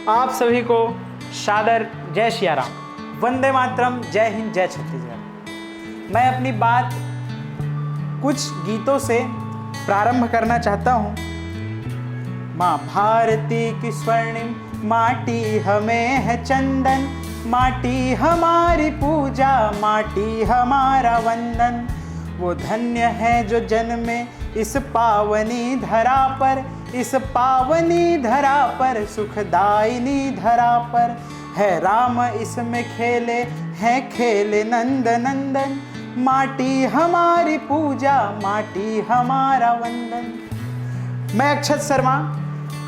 आप सभी को सादर जय सिया राम, वंदे मातरम, जय हिंद, जय छत्तीसगढ़। मैं अपनी बात कुछ गीतों से प्रारंभ करना चाहता हूँ। माँ भारती की स्वर्णिम माटी हमें है चंदन, माटी हमारी पूजा, माटी हमारा वंदन। वो धन्य है जो जन्मे इस पावनी धरा पर, इस पावनी धरा पर, सुखदायिनी धरा पर। है राम इसमें खेले, है खेले नंद नंदन। माटी हमारी पूजा, माटी हमारा वंदन। मैं अक्षत शर्मा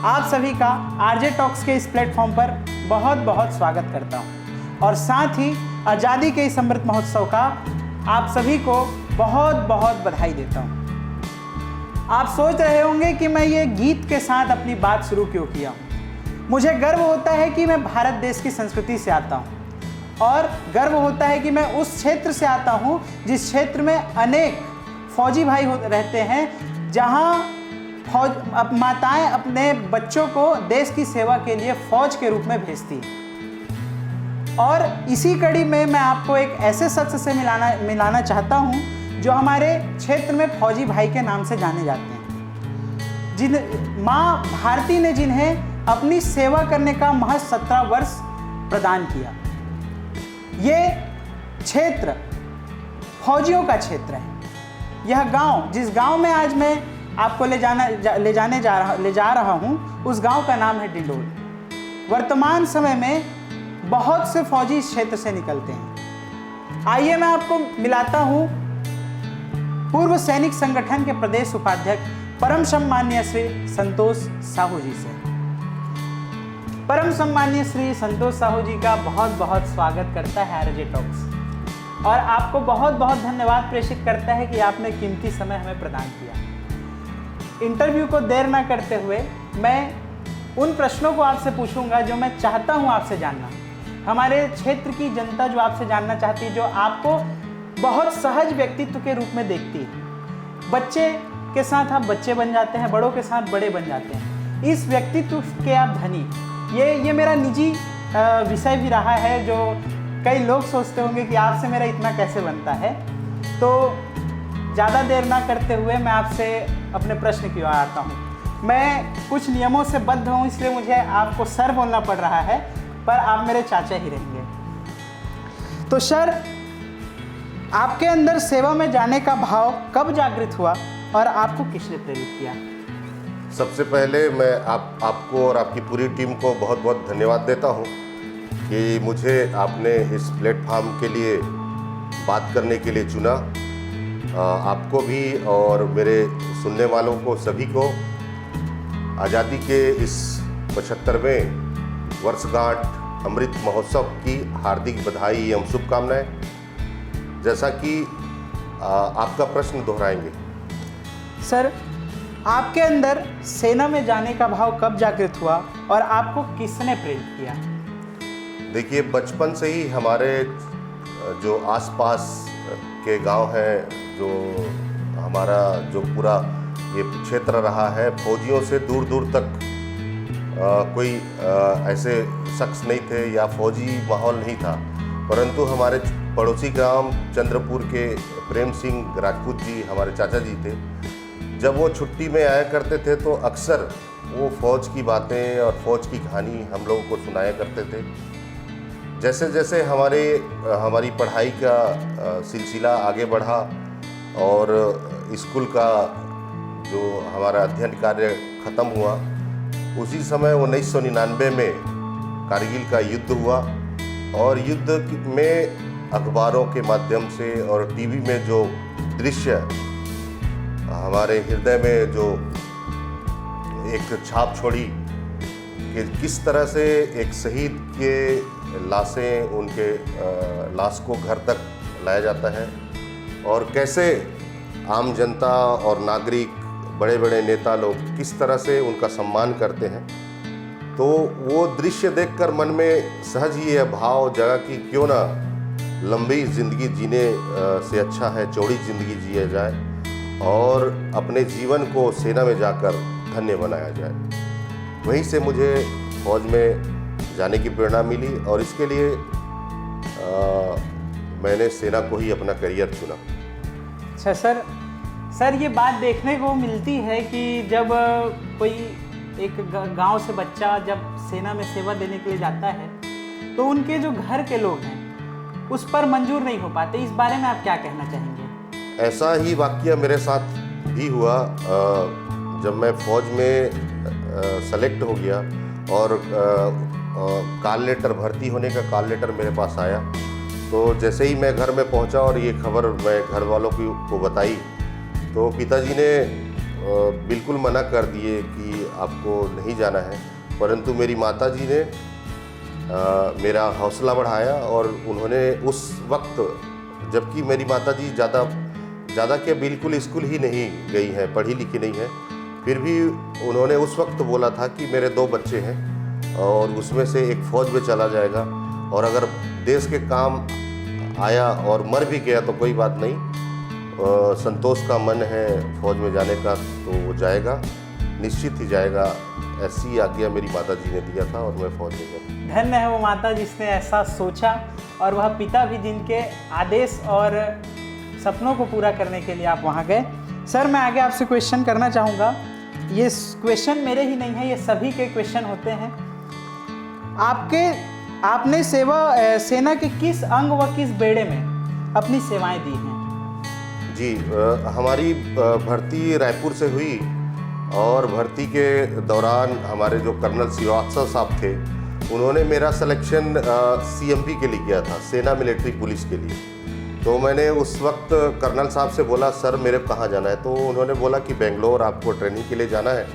आप सभी का आरजे टॉक्स के इस प्लेटफॉर्म पर बहुत बहुत स्वागत करता हूं और साथ ही आज़ादी के इस अमृत महोत्सव का आप सभी को बहुत बहुत बधाई देता हूं। आप सोच रहे होंगे कि मैं ये गीत के साथ अपनी बात शुरू क्यों किया हूं। मुझे गर्व होता है कि मैं भारत देश की संस्कृति से आता हूं और गर्व होता है कि मैं उस क्षेत्र से आता हूं जिस क्षेत्र में अनेक फौजी भाई रहते हैं, जहां माताएं अपने बच्चों को देश की सेवा के लिए फौज के रूप में भेजती हैं। और इसी कड़ी में मैं आपको एक ऐसे शख्स से मिलाना चाहता हूं जो हमारे क्षेत्र में फौजी भाई के नाम से जाने जाते हैं, जिन माँ भारती ने जिन्हें अपनी सेवा करने का महज 17 वर्ष प्रदान किया। ये क्षेत्र फौजियों का क्षेत्र है। यह गांव, जिस गांव में आज मैं आपको ले जा रहा हूं, उस गांव का नाम है डिंडोल। वर्तमान समय में बहुत से फौजी इस क्षेत्र से निकलते हैं। आइए मैं आपको मिलाता हूं पूर्व सैनिक संगठन के प्रदेश उपाध्यक्ष परम सम्माननीय श्री संतोष साहू जी से। परम सम्माननीय श्री संतोष साहू जी का बहुत बहुत स्वागत करता है आरजे टॉक्स और आपको बहुत बहुत धन्यवाद प्रेषित करता है कि आपने कीमती समय हमें प्रदान किया। इंटरव्यू को देर ना करते हुए मैं उन प्रश्नों को आपसे पूछूंगा जो मैं चाहता हूं आपसे जानना। हमारे क्षेत्र की जनता जो आपसे जानना चाहती है, जो आपको बहुत सहज व्यक्तित्व के रूप में देखती है। बच्चे के साथ आप बच्चे बन जाते हैं, बड़ों के साथ बड़े बन जाते हैं। इस व्यक्तित्व के आप धनी। ये मेरा निजी विषय भी रहा है, जो कई लोग सोचते होंगे कि आपसे मेरा इतना कैसे बनता है। तो ज़्यादा देर ना करते हुए मैं आपसे अपने प्रश्न की ओर आता हूँ। मैं कुछ नियमों से बद्ध हूँ, इसलिए मुझे आपको सर बोलना पड़ रहा है, पर आप मेरे चाचा ही रहेंगे। तो सर, आपके अंदर सेवा में जाने का भाव कब जागृत हुआ और आपको किसने प्रेरित किया? सबसे पहले मैं आपको और आपकी पूरी टीम को बहुत बहुत धन्यवाद देता हूं कि मुझे आपने इस प्लेटफॉर्म के लिए बात करने के लिए चुना। आपको भी और मेरे सुनने वालों को सभी को आज़ादी के इस 75वें वर्षगांठ अमृत महोत्सव की हार्दिक बधाई एवं शुभकामनाएं। जैसा कि आपका प्रश्न दोहराएंगे। सर, आपके अंदर सेना में जाने का भाव कब जागृत हुआ और आपको किसने प्रेरित किया? देखिए, बचपन से ही हमारे जो आसपास के गांव हैं, जो हमारा जो पूरा ये क्षेत्र रहा है, फौजियों से दूर दूर तक कोई ऐसे शख्स नहीं थे या फौजी माहौल नहीं था। परंतु हमारे पड़ोसी गांव चंद्रपुर के प्रेम सिंह राजपूत जी हमारे चाचा जी थे। जब वो छुट्टी में आया करते थे तो अक्सर वो फ़ौज की बातें और फ़ौज की कहानी हम लोगों को सुनाया करते थे। जैसे जैसे हमारी पढ़ाई का सिलसिला आगे बढ़ा और स्कूल का जो हमारा अध्ययन कार्य ख़त्म हुआ, उसी समय 1999 में कारगिल का युद्ध हुआ और युद्ध में अखबारों के माध्यम से और टीवी में जो दृश्य हमारे हृदय में जो एक छाप छोड़ी कि किस तरह से एक शहीद के लाशें, उनके लाश को घर तक लाया जाता है और कैसे आम जनता और नागरिक, बड़े बड़े नेता लोग किस तरह से उनका सम्मान करते हैं, तो वो दृश्य देखकर मन में सहज ही यह भाव जगा कि क्यों ना लंबी ज़िंदगी जीने से अच्छा है चौड़ी ज़िंदगी जिया जाए और अपने जीवन को सेना में जाकर धन्य बनाया जाए। वहीं से मुझे फौज में जाने की प्रेरणा मिली और इसके लिए मैंने सेना को ही अपना करियर चुना। अच्छा सर, ये बात देखने को मिलती है कि जब कोई एक गांव से बच्चा जब सेना में सेवा देने के लिए जाता है तो उनके जो घर के लोग हैं उस पर मंजूर नहीं हो पाते। इस बारे में आप क्या कहना चाहेंगे? ऐसा ही वाकया मेरे साथ भी हुआ। जब मैं फ़ौज में सेलेक्ट हो गया और कॉल लेटर, भर्ती होने का कॉल लेटर मेरे पास आया, तो जैसे ही मैं घर में पहुंचा और ये खबर मैं घर वालों को बताई तो पिताजी ने बिल्कुल मना कर दिए कि आपको नहीं जाना है। परंतु मेरी माताजी ने मेरा हौसला बढ़ाया और उन्होंने उस वक्त, जबकि मेरी माताजी ज़्यादा क्या बिल्कुल स्कूल ही नहीं गई हैं, पढ़ी लिखी नहीं है, फिर भी उन्होंने उस वक्त बोला था कि मेरे 2 बच्चे हैं और उसमें से एक फ़ौज में चला जाएगा और अगर देश के काम आया और मर भी गया तो कोई बात नहीं, संतोष का मन है फ़ौज में जाने का तो वो जाएगा, निश्चित ही जाएगा। ऐसी आज्ञा मेरी माताजी ने दिया था और मैं फ़ौज में गया। धन्य है वो माता जिसने ऐसा सोचा और वह पिता भी जिनके आदेश और सपनों को पूरा करने के लिए आप वहाँ गए। सर, मैं आगे आपसे क्वेश्चन करना चाहूँगा। ये क्वेश्चन मेरे ही नहीं है, ये सभी के क्वेश्चन होते हैं। आपने सेना के किस अंग व किस बेड़े में अपनी सेवाएं दी हैं? जी, हमारी भर्ती रायपुर से हुई और भर्ती के दौरान हमारे जो कर्नल श्रीवास्तव साहब थे उन्होंने मेरा सिलेक्शन CMP के लिए किया था, सेना मिलिट्री पुलिस के लिए। तो मैंने उस वक्त कर्नल साहब से बोला, सर मेरे को कहाँ जाना है? तो उन्होंने बोला कि बेंगलोर आपको ट्रेनिंग के लिए जाना है।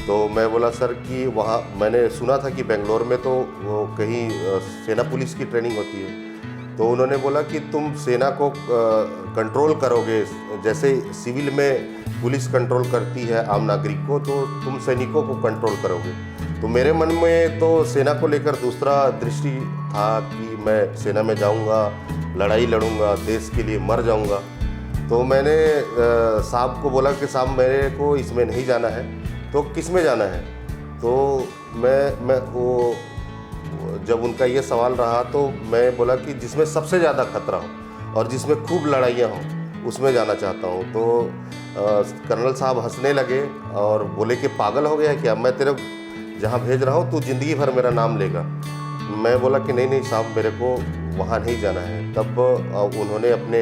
तो मैं बोला सर कि वहाँ मैंने सुना था कि बेंगलोर में तो वो कहीं सेना पुलिस की ट्रेनिंग होती है। तो उन्होंने बोला कि तुम सेना को कंट्रोल करोगे, जैसे सिविल में पुलिस कंट्रोल करती है आम नागरिक को, तो तुम सैनिकों को कंट्रोल करोगे। तो मेरे मन में तो सेना को लेकर दूसरा दृष्टि था कि मैं सेना में जाऊंगा, लड़ाई लड़ूंगा, देश के लिए मर जाऊंगा। तो मैंने साहब को बोला कि साहब मेरे को इसमें नहीं जाना है, तो किस में जाना है? तो मैं वो जब उनका ये सवाल रहा तो मैं बोला कि जिसमें सबसे ज़्यादा खतरा हो और जिसमें खूब लड़ाइयाँ हों उसमें जाना चाहता हूँ। तो कर्नल साहब हंसने लगे और बोले कि पागल हो गया है क्या? मैं तेरे जहाँ भेज रहा हूँ तू ज़िंदगी भर मेरा नाम लेगा। मैं बोला कि नहीं साहब मेरे को वहाँ नहीं जाना है। तब उन्होंने अपने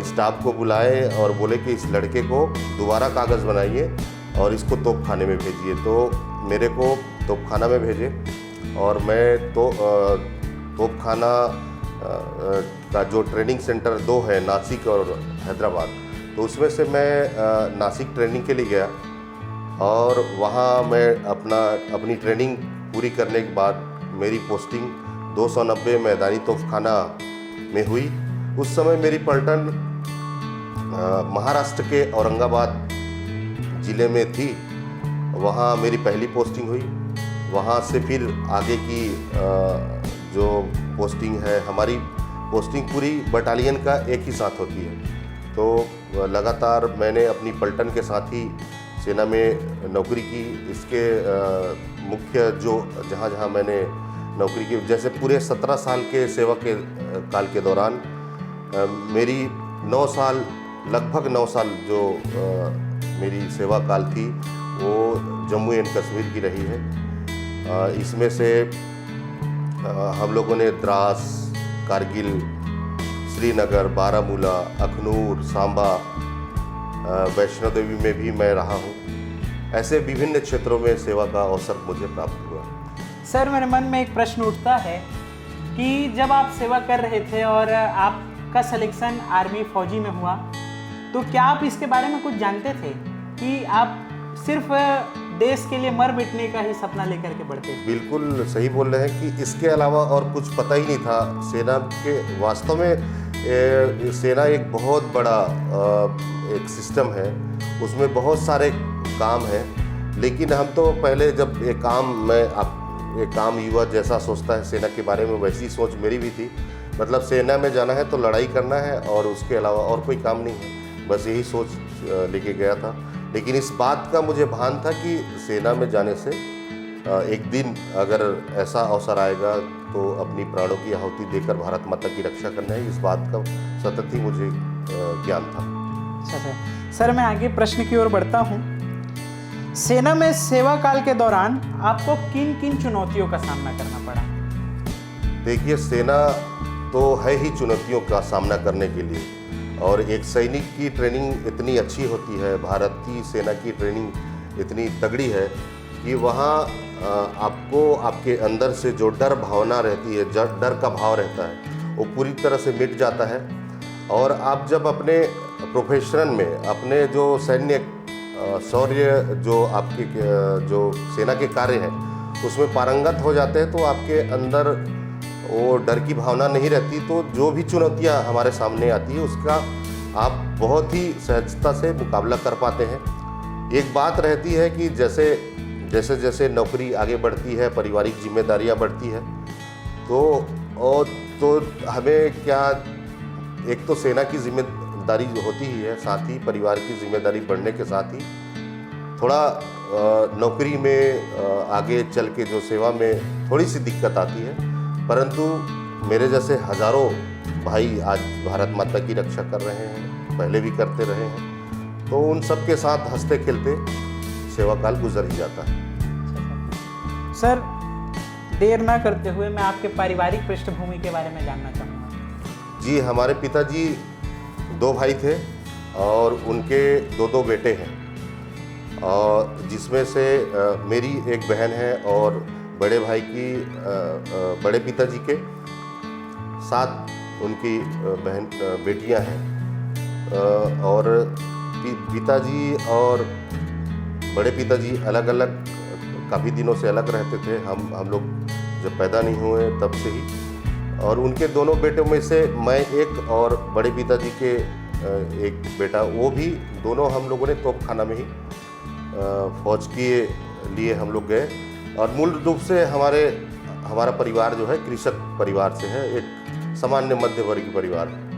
स्टाफ को बुलाए और बोले कि इस लड़के को दोबारा कागज़ बनाइए और इसको तोपखाने में भेजिए। तो मेरे को तोपखाना में भेजे और मैं तोपखाना का जो ट्रेनिंग सेंटर 2 है, नासिक और हैदराबाद, तो उसमें से मैं नासिक ट्रेनिंग के लिए गया और वहाँ मैं अपनी ट्रेनिंग पूरी करने के बाद मेरी पोस्टिंग 290 मैदानी तोपखाना में हुई। उस समय मेरी पलटन महाराष्ट्र के औरंगाबाद ज़िले में थी, वहाँ मेरी पहली पोस्टिंग हुई। वहाँ से फिर आगे की जो पोस्टिंग है, हमारी पोस्टिंग पूरी बटालियन का एक ही साथ होती है। तो लगातार मैंने अपनी पलटन के साथ ही सेना में नौकरी की। इसके मुख्य जो जहाँ मैंने नौकरी की, जैसे पूरे 17 साल के सेवा के काल के दौरान मेरी 9 साल, लगभग 9 साल जो मेरी सेवा काल थी वो जम्मू एंड कश्मीर की रही है। इसमें से हम लोगों ने द्रास, कारगिल, श्रीनगर, बारामूला, अखनूर, सांबा, वैष्णो देवी में भी मैं रहा हूँ। ऐसे विभिन्न क्षेत्रों में सेवा का अवसर मुझे प्राप्त हुआ। सर, मेरे मन में एक प्रश्न उठता है कि जब आप सेवा कर रहे थे और आपका सिलेक्शन आर्मी फौजी में हुआ, तो क्या आप इसके बारे में कुछ जानते थे कि आप सिर्फ देश के लिए मर मिटने का ही सपना लेकर के बढ़ते थे? बिल्कुल सही बोल रहे हैं कि इसके अलावा और कुछ पता ही नहीं था सेना के। वास्तव में सेना एक बहुत बड़ा एक सिस्टम है, उसमें बहुत सारे काम हैं, लेकिन हम तो पहले जब एक आम युवा जैसा सोचता है सेना के बारे में, वैसी सोच मेरी भी थी। मतलब सेना में जाना है तो लड़ाई करना है और उसके अलावा और कोई काम नहीं है, बस यही सोच लेके गया था। लेकिन इस बात का मुझे भान था कि सेना में जाने से एक दिन अगर ऐसा अवसर आएगा तो अपनी प्राणों की आहुति देकर भारत माता की रक्षा करना है, इस बात का सतत ही मुझे ज्ञान था। अच्छा सर, मैं आगे प्रश्न की ओर बढ़ता हूँ। सेना में सेवा काल के दौरान आपको किन किन चुनौतियों का सामना करना पड़ा? देखिए, सेना तो है ही चुनौतियों का सामना करने के लिए, और एक सैनिक की ट्रेनिंग इतनी अच्छी होती है, भारत की सेना की ट्रेनिंग इतनी तगड़ी है कि वहाँ आपको आपके अंदर से जो डर भावना रहती है, डर का भाव रहता है, वो पूरी तरह से मिट जाता है। और आप जब अपने प्रोफेशन में, अपने जो सैन्य शौर्य जो आपके जो सेना के कार्य हैं उसमें पारंगत हो जाते हैं, तो आपके अंदर वो डर की भावना नहीं रहती। तो जो भी चुनौतियां हमारे सामने आती है उसका आप बहुत ही सहजता से मुकाबला कर पाते हैं। एक बात रहती है कि जैसे जैसे जैसे नौकरी आगे बढ़ती है, पारिवारिक जिम्मेदारियां बढ़ती है, तो हमें क्या, एक तो सेना की जिम्मेदारी होती ही है, साथ ही परिवार की जिम्मेदारी बढ़ने के साथ ही थोड़ा नौकरी में आगे चल के जो सेवा में थोड़ी सी दिक्कत आती है। परंतु मेरे जैसे हजारों भाई आज भारत माता की रक्षा कर रहे हैं, पहले भी करते रहे हैं, तो उन सब के साथ हंसते खेलते सेवा काल गुजर ही जाता है। सर, देर ना करते हुए मैं आपके पारिवारिक पृष्ठभूमि के बारे में जानना चाहूँगा। जी, हमारे पिताजी 2 भाई थे और उनके 2 बेटे हैं, और जिसमें से मेरी एक बहन है, और बड़े भाई की बड़े पिताजी के 7 उनकी बहन बेटियां हैं। और पिताजी और बड़े पिताजी अलग अलग काफ़ी दिनों से अलग रहते थे, हम लोग जब पैदा नहीं हुए तब से ही। और उनके दोनों बेटों में से मैं एक, और बड़े पिताजी के एक बेटा, वो भी दोनों हम लोगों ने तोपखाना में ही फौज के लिए हम लोग गए। और मूल रूप से हमारा परिवार जो है कृषक परिवार से है, एक सामान्य मध्य वर्गीय परिवार है।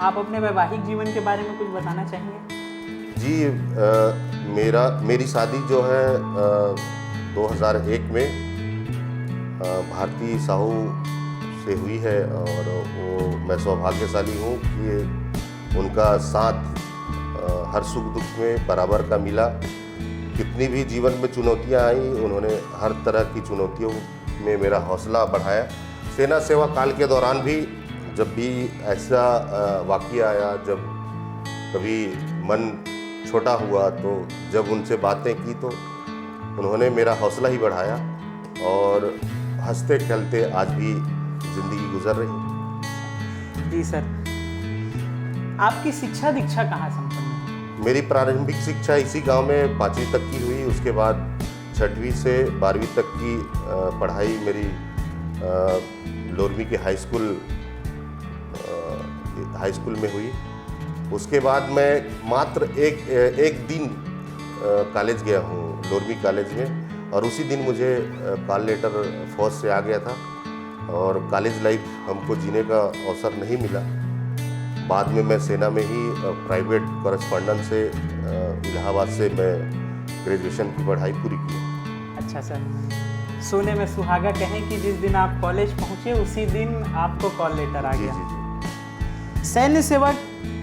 आप अपने वैवाहिक जीवन के बारे में कुछ बताना चाहेंगे? जी, मेरी शादी जो है 2001 में भारती साहू से हुई है, और वो मैं सौभाग्यशाली हूँ कि उनका साथ हर सुख दुख में बराबर का मिला। कितनी भी जीवन में चुनौतियाँ आई, उन्होंने हर तरह की चुनौतियों में मेरा हौसला बढ़ाया। सेना सेवा काल के दौरान भी जब भी ऐसा वाक़या आया, जब कभी मन छोटा हुआ, तो जब उनसे बातें की तो उन्होंने मेरा हौसला ही बढ़ाया, और हंसते खेलते आज भी ज़िंदगी गुजर रही है। जी सर, आपकी शिक्षा दीक्षा कहाँ संपन्न हुई? मेरी प्रारंभिक शिक्षा इसी गांव में 5वीं तक की हुई। उसके बाद 6वीं से 12वीं तक की पढ़ाई मेरी लोरमी के हाई स्कूल में हुई। उसके बाद मैं मात्र एक दिन कॉलेज गया हूँ, लोरमी कॉलेज में, और उसी दिन मुझे कॉल लेटर फौज से आ गया था, और कॉलेज लाइफ हमको जीने का अवसर नहीं मिला। बाद में मैं सेना में ही प्राइवेट कॉरेस्पॉन्डेंट से इलाहाबाद से मैं ग्रेजुएशन की पढ़ाई पूरी की। अच्छा सर, सोने में सुहागा कहें कि जिस दिन आप कॉलेज पहुँचे उसी दिन आपको कॉल लेटर आ गया। जी। सैन्य सेवा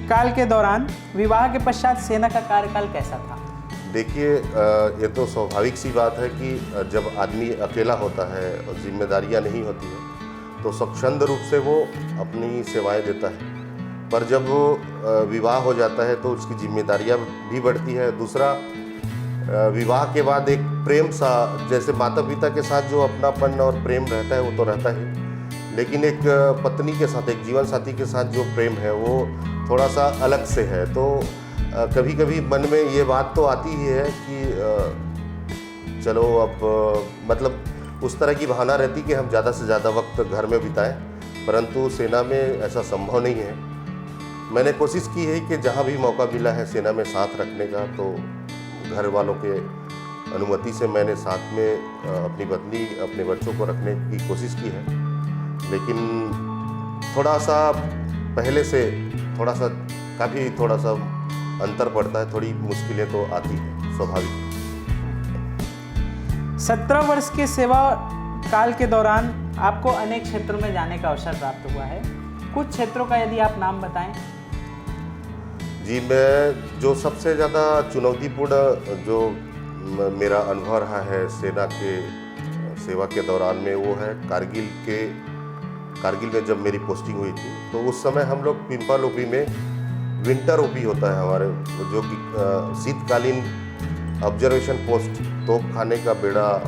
काल के दौरान विवाह के पश्चात सेना का कार्यकाल कैसा था? देखिए, ये तो स्वाभाविक सी बात है कि जब आदमी अकेला होता है और जिम्मेदारियां नहीं होती है तो स्वच्छंद रूप से वो अपनी सेवाएं देता है। पर जब विवाह हो जाता है तो उसकी जिम्मेदारियां भी बढ़ती है। दूसरा, विवाह के बाद एक प्रेम सा, जैसे माता पिता के साथ जो अपनापन और प्रेम रहता है वो तो रहता है, लेकिन एक पत्नी के साथ, एक जीवन साथी के साथ जो प्रेम है वो थोड़ा सा अलग से है। तो कभी कभी मन में ये बात तो आती ही है कि चलो अब, मतलब उस तरह की भावना रहती कि हम ज़्यादा से ज़्यादा वक्त घर में बिताएं, परंतु सेना में ऐसा संभव नहीं है। मैंने कोशिश की है कि जहाँ भी मौका मिला है सेना में साथ रखने का, तो घर वालों के अनुमति से मैंने साथ में अपनी पत्नी, अपने बच्चों को रखने की कोशिश की है। लेकिन थोड़ा सा पहले से थोड़ा सा अंतर पड़ता है, थोड़ी मुश्किलें तो आती हैं, स्वाभाविक। 17 वर्ष के सेवा काल के दौरान आपको अनेक क्षेत्रों में जाने का अवसर प्राप्त हुआ है। कुछ क्षेत्रों का यदि आप नाम बताएं। जी, मैं जो सबसे ज़्यादा चुनौतीपूर्ण जो मेरा अनुभव रहा है सेना के सेवा के दौरान में, वो है कारगिल में जब मेरी पोस्टिंग हुई थी, तो उस समय हम लोग पिंपल ओपी में विंटर ओपी होता है हमारे, जो कि शीतकालीन ऑब्जर्वेशन पोस्ट, तोप खाने का बेड़ा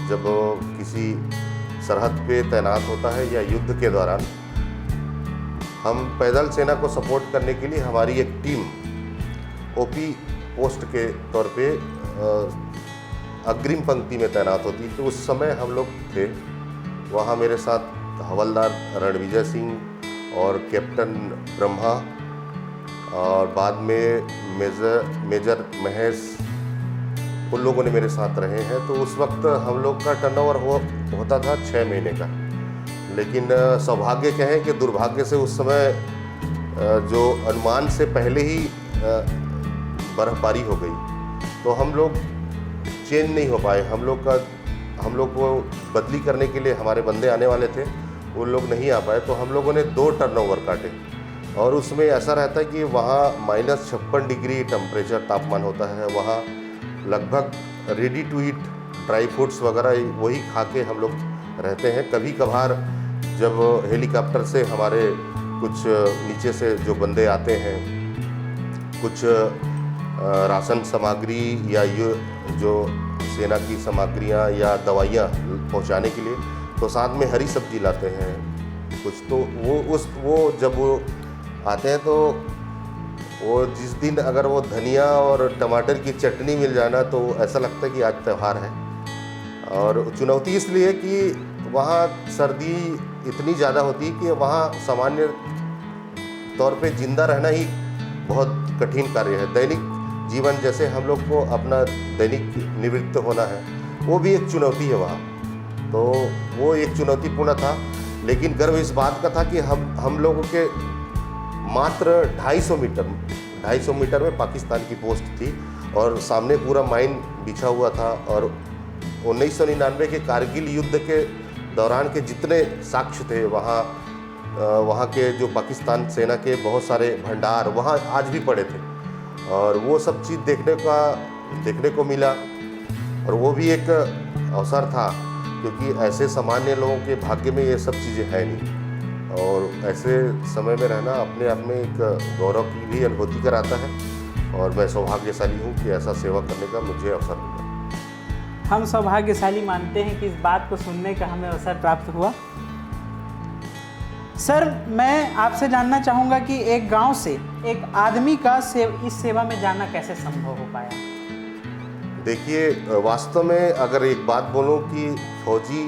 जब किसी सरहद पे तैनात होता है या युद्ध के दौरान, हम पैदल सेना को सपोर्ट करने के लिए हमारी एक टीम ओपी पोस्ट के तौर पे अग्रिम पंक्ति में तैनात होती। तो उस समय हम लोग थे वहाँ, मेरे साथ हवलदार रणविजय सिंह और कैप्टन ब्रह्मा और बाद में मेजर महेश, उन लोगों ने मेरे साथ रहे हैं। तो उस वक्त हम लोग का टर्नओवर होता था 6 महीने का, लेकिन सौभाग्य कहें कि दुर्भाग्य से उस समय जो अनुमान से पहले ही बर्फबारी हो गई, तो हम लोग चेंज नहीं हो पाए। हम लोग को बदली करने के लिए हमारे बंदे आने वाले थे, वो लोग नहीं आ पाए, तो हम लोगों ने 2 टर्नओवर काटे। और उसमें ऐसा रहता है कि वहाँ -56 डिग्री टेम्परेचर तापमान होता है, वहाँ लगभग ready to eat dry fruits वगैरह वही खा के हम लोग रहते हैं। कभी कभार जब हेलीकॉप्टर से हमारे कुछ नीचे से जो बंदे आते हैं, कुछ राशन सामग्री या ये जो सेना की सामग्रियाँ या दवाइयाँ पहुंचाने के लिए, तो साथ में हरी सब्जी लाते हैं कुछ। तो वो जब वो आते हैं, तो वो जिस दिन अगर वो धनिया और टमाटर की चटनी मिल जाना, तो ऐसा लगता है कि आज त्यौहार है। और चुनौती इसलिए कि वहाँ सर्दी इतनी ज़्यादा होती है कि वहाँ सामान्य तौर पे जिंदा रहना ही बहुत कठिन कार्य है। दैनिक जीवन जैसे हम लोग को अपना दैनिक निवृत्त होना है, वो भी एक चुनौती है वहाँ। तो वो एक चुनौतीपूर्ण था, लेकिन गर्व इस बात का था कि हम लोगों के मात्र 250 मीटर में पाकिस्तान की पोस्ट थी और सामने पूरा माइन बिछा हुआ था। और 1999 के कारगिल युद्ध के दौरान के जितने साक्ष्य थे, वहाँ के जो पाकिस्तान सेना के बहुत सारे भंडार वहाँ आज भी पड़े थे, और वो सब चीज़ देखने को मिला। और वो भी एक अवसर था, क्योंकि ऐसे सामान्य लोगों के भाग्य में ये सब चीज़ें हैं नहीं, और ऐसे समय में रहना अपने आप में एक गौरव की भी अनुभूति कराता है। और मैं सौभाग्यशाली हूँ कि ऐसा सेवा करने का मुझे अवसर मिला। हम सौभाग्यशाली मानते हैं कि इस बात को सुनने का हमें अवसर प्राप्त हुआ। सर, मैं आपसे जानना चाहूँगा कि एक गांव से एक आदमी का इस सेवा में जाना कैसे संभव हो पाया? देखिए, वास्तव में अगर एक बात बोलूं कि फौजी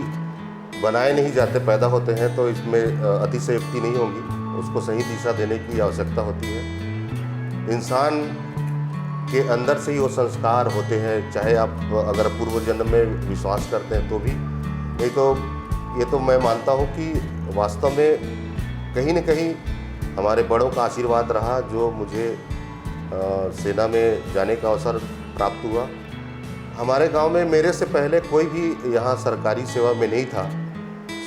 बनाए नहीं जाते, पैदा होते हैं, तो इसमें अतिशयोक्ति नहीं होगी। उसको सही दिशा देने की आवश्यकता होती है। इंसान के अंदर से ही वो संस्कार होते हैं, चाहे आप अगर पूर्व जन्म में विश्वास करते हैं तो भी। नहीं तो ये तो मैं मानता हूँ कि वास्तव में कहीं न कहीं हमारे बड़ों का आशीर्वाद रहा, जो मुझे सेना में जाने का अवसर प्राप्त हुआ। हमारे गांव में मेरे से पहले कोई भी यहाँ सरकारी सेवा में नहीं था।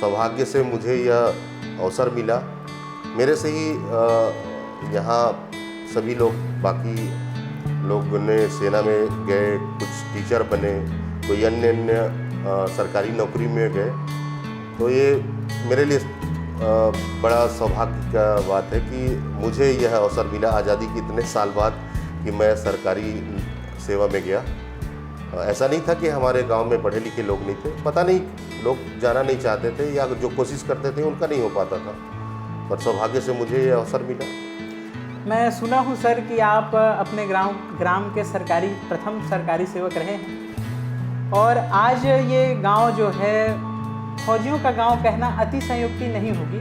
सौभाग्य से मुझे यह अवसर मिला। मेरे से ही यहाँ सभी लोग, बाकी लोग ने सेना में गए, कुछ टीचर बने, कोई अन्य सरकारी नौकरी में गए। तो ये मेरे लिए बड़ा सौभाग्य का बात है कि मुझे यह अवसर मिला आज़ादी के इतने साल बाद कि मैं सरकारी सेवा में गया। ऐसा नहीं था कि हमारे गांव में पढ़े लिखे लोग नहीं थे, पता नहीं, लोग जाना नहीं चाहते थे या जो कोशिश करते थे उनका नहीं हो पाता था, पर सौभाग्य से मुझे ये अवसर मिला। मैं सुना हूँ सर कि आप अपने ग्राम के प्रथम सरकारी सेवक रहे हैं, और आज ये गांव जो है फौजियों का गांव कहना अतिशयोक्ति नहीं होगी।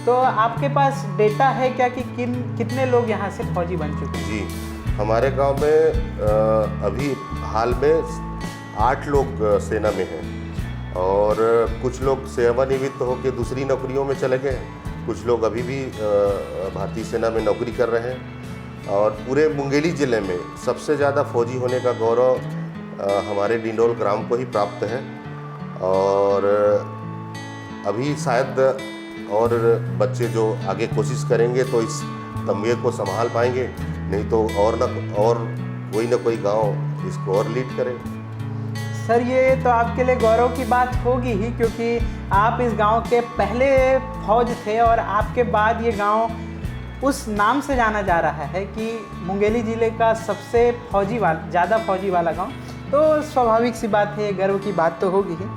तो आपके पास डेटा है क्या कि कितने लोग यहाँ से फौजी बन चुके हैं? जी, हमारे गांव में अभी हाल में 8 लोग सेना में हैं, और कुछ लोग सेवानिवृत्त होकर दूसरी नौकरियों में चले गए हैं, कुछ लोग अभी भी भारतीय सेना में नौकरी कर रहे हैं। और पूरे मुंगेली ज़िले में सबसे ज़्यादा फौजी होने का गौरव हमारे डिंडोल ग्राम को ही प्राप्त है और अभी शायद और बच्चे जो आगे कोशिश करेंगे तो इस तमगे को संभाल पाएंगे, नहीं तो और कोई ना कोई गांव इसको और लीड करे। सर ये तो आपके लिए गौरव की बात होगी ही, क्योंकि आप इस गांव के पहले फौज थे और आपके बाद ये गांव उस नाम से जाना जा रहा है कि मुंगेली ज़िले का सबसे ज़्यादा फौजी वाला गांव। तो स्वाभाविक सी बात है, गर्व की बात तो होगी ही।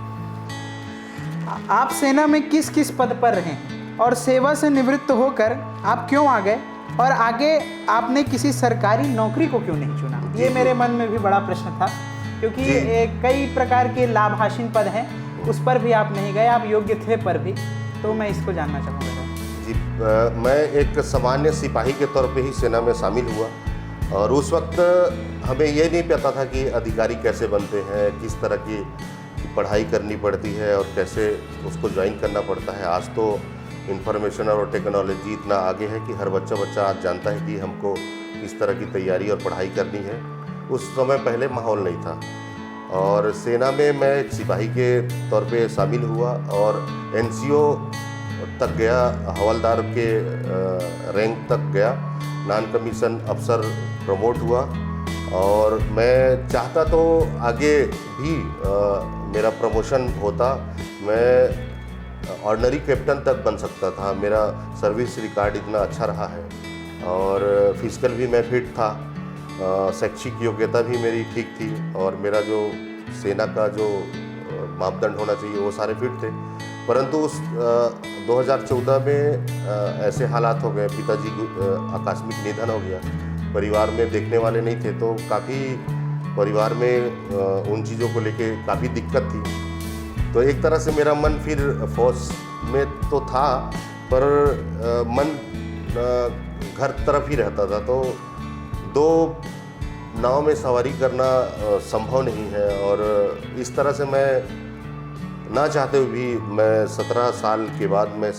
आप सेना में किस किस पद पर रहे हैं और सेवा से निवृत्त होकर आप क्यों आ गए, और आगे आपने किसी सरकारी नौकरी को क्यों नहीं चुना? ये मेरे मन में भी बड़ा प्रश्न था, क्योंकि कई प्रकार के लाभाशीन पद हैं, उस पर भी आप नहीं गए, आप योग्य थे पर भी। तो मैं इसको जानना चाहूँगा। जी, मैं एक सामान्य सिपाही के तौर पे ही सेना में शामिल हुआ और उस वक्त हमें ये नहीं पता था कि अधिकारी कैसे बनते हैं, किस तरह की पढ़ाई करनी पड़ती है और कैसे उसको ज्वाइन करना पड़ता है। आज तो इंफॉर्मेशन और टेक्नोलॉजी इतना आगे है कि हर बच्चा आज जानता है कि हमको किस तरह की तैयारी और पढ़ाई करनी है। उस समय पहले माहौल नहीं था और सेना में मैं एक सिपाही के तौर पे शामिल हुआ और एनसीओ तक गया, हवलदार के रैंक तक गया, नॉन कमीशन अफसर प्रमोट हुआ और मैं चाहता तो आगे भी मेरा प्रमोशन होता, मैं ऑर्डिनरी कैप्टन तक बन सकता था। मेरा सर्विस रिकॉर्ड इतना अच्छा रहा है और फिजिकल भी मैं फिट था, शैक्षिक योग्यता भी मेरी ठीक थी और मेरा जो सेना का जो मापदंड होना चाहिए वो सारे फिट थे। परंतु उस 2014 में ऐसे हालात हो गए, पिताजी आकस्मिक निधन हो गया, परिवार में देखने वाले नहीं थे, तो काफ़ी परिवार में उन चीज़ों को लेके काफ़ी दिक्कत थी। तो एक तरह से मेरा मन फिर फौज में तो था पर मन घर तरफ ही रहता था, तो दो नाव में सवारी करना संभव नहीं है और इस तरह से मैं ना चाहते हुए भी मैं 17 साल के बाद मैं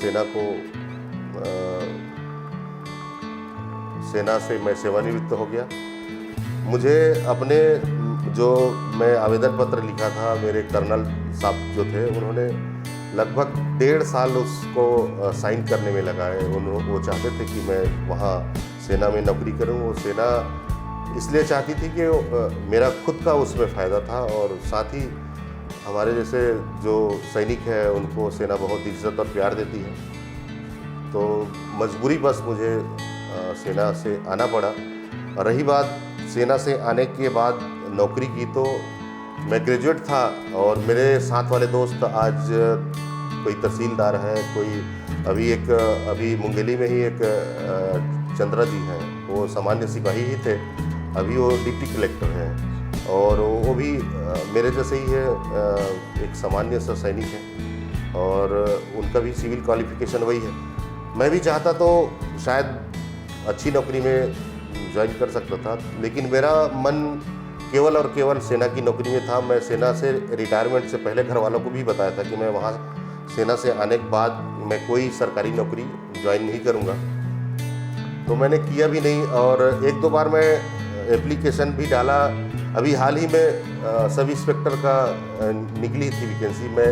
सेना से मैं सेवानिवृत्त हो गया। मुझे अपने जो मैं आवेदन पत्र लिखा था, मेरे कर्नल साहब जो थे उन्होंने लगभग 1.5 साल उसको साइन करने में लगाए। वो चाहते थे कि मैं वहाँ सेना में नौकरी करूँ। वो सेना इसलिए चाहती थी कि मेरा खुद का उसमें फ़ायदा था और साथ ही हमारे जैसे जो सैनिक हैं उनको सेना बहुत इज्जत और प्यार देती है। तो मजबूरी बस मुझे सेना से आना पड़ा। और रही बात सेना से आने के बाद नौकरी की, तो मैं ग्रेजुएट था और मेरे साथ वाले दोस्त आज कोई तहसीलदार है, कोई अभी मुंगेली में ही एक चंद्रा जी हैं, वो सामान्य सिपाही ही थे, अभी वो डिप्टी कलेक्टर हैं और वो भी मेरे जैसे ही है, एक सामान्य सा सैनिक है और उनका भी सिविल क्वालिफिकेशन वही है। मैं भी चाहता तो शायद अच्छी नौकरी में ज्वाइन कर सकता था, लेकिन मेरा मन केवल और केवल सेना की नौकरी में था। मैं सेना से रिटायरमेंट से पहले घर वालों को भी बताया था कि मैं वहाँ सेना से आने के बाद मैं कोई सरकारी नौकरी ज्वाइन नहीं करूँगा, तो मैंने किया भी नहीं। और 1-2 बार मैं एप्लीकेशन भी डाला, अभी हाल ही में सब इंस्पेक्टर का निकली थी वैकेंसी, मैं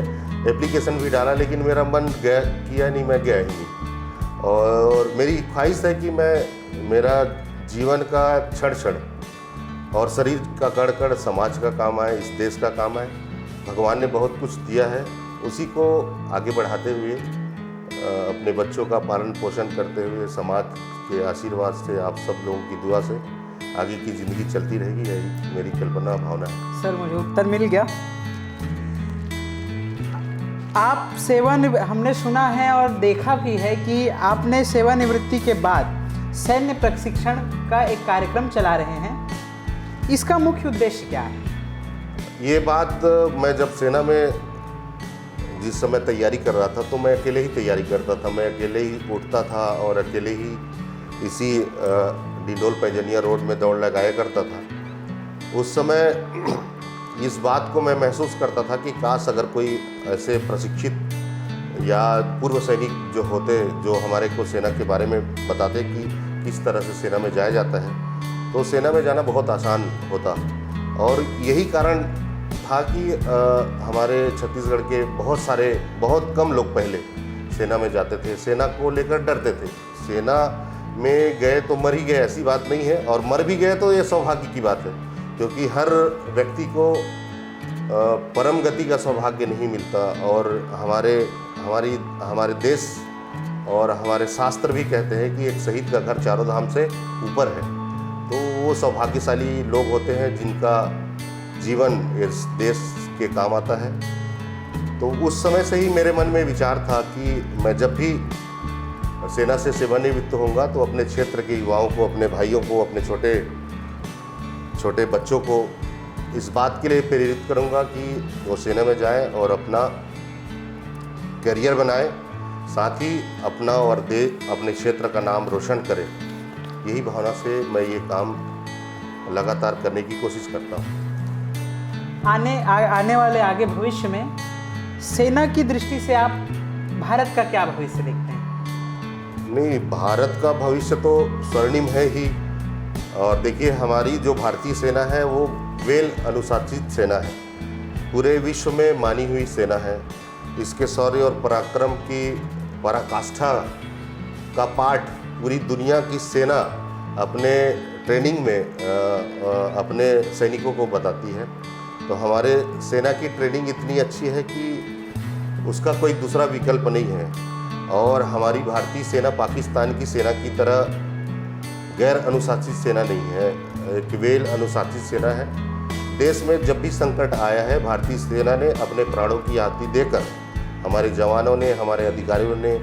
एप्लीकेशन भी डाला, लेकिन मेरा मन किया नहीं, मैं गया ही नहीं। और मेरी ख्वाहिश है कि मेरा जीवन का क्षण और शरीर का कण समाज का काम आए, इस देश का काम आए। भगवान ने बहुत कुछ दिया है, उसी को आगे बढ़ाते हुए अपने बच्चों का पालन पोषण करते हुए समाज के आशीर्वाद से, आप सब लोगों की दुआ से आगे की ज़िंदगी चलती रहेगी, यही मेरी कल्पना भावना है। सर मुझे उत्तर मिल गया। आप हमने सुना है और देखा भी है कि आपने सेवानिवृत्ति के बाद सैन्य प्रशिक्षण का एक कार्यक्रम चला रहे हैं, इसका मुख्य उद्देश्य क्या है? ये बात मैं जब सेना में जिस समय तैयारी कर रहा था तो मैं अकेले ही तैयारी करता था, मैं अकेले ही उठता था और अकेले ही इसी डिंडोल पैजनिया रोड में दौड़ लगाया करता था। उस समय इस बात को मैं महसूस करता था कि काश अगर कोई ऐसे प्रशिक्षित या पूर्व सैनिक जो होते, जो हमारे को सेना के बारे में बताते कि किस तरह से सेना में जाया जाता है, तो सेना में जाना बहुत आसान होता और यही कारण था कि हमारे छत्तीसगढ़ के बहुत कम लोग पहले सेना में जाते थे, सेना को लेकर डरते थे। सेना में गए तो मर ही गए, ऐसी बात नहीं है, और मर भी गए तो ये सौभाग्य की बात है, क्योंकि हर व्यक्ति को परम गति का सौभाग्य नहीं मिलता। और हमारे देश और हमारे शास्त्र भी कहते हैं कि एक शहीद का घर चारों धाम से ऊपर है। तो वो सौभाग्यशाली लोग होते हैं जिनका जीवन इस देश के काम आता है। तो उस समय से ही मेरे मन में विचार था कि मैं जब भी सेना से सेवानिवृत्त होऊंगा तो अपने क्षेत्र के युवाओं को, अपने भाइयों को, अपने छोटे बच्चों को इस बात के लिए प्रेरित करूंगा कि वो सेना में जाएं और अपना करियर बनाएं, साथ ही अपना और अपने क्षेत्र का नाम रोशन करें। यही भावना से मैं ये काम लगातार करने की कोशिश करता हूँ। आने वाले आगे भविष्य में सेना की दृष्टि से आप भारत का क्या भविष्य देखते हैं? नहीं, भारत का भविष्य तो स्वर्णिम है ही। और देखिए, हमारी जो भारतीय सेना है वो वेल अनुशासित सेना है, पूरे विश्व में मानी हुई सेना है। इसके शौर्य और पराक्रम की पराकाष्ठा का पाठ पूरी दुनिया की सेना अपने ट्रेनिंग में अपने सैनिकों को बताती है। तो हमारे सेना की ट्रेनिंग इतनी अच्छी है कि उसका कोई दूसरा विकल्प नहीं है। और हमारी भारतीय सेना पाकिस्तान की सेना की तरह गैर अनुशासित सेना नहीं है, एक वेल अनुशासित सेना है। देश में जब भी संकट आया है, भारतीय सेना ने अपने प्राणों की आहुति देकर, हमारे जवानों ने, हमारे अधिकारियों ने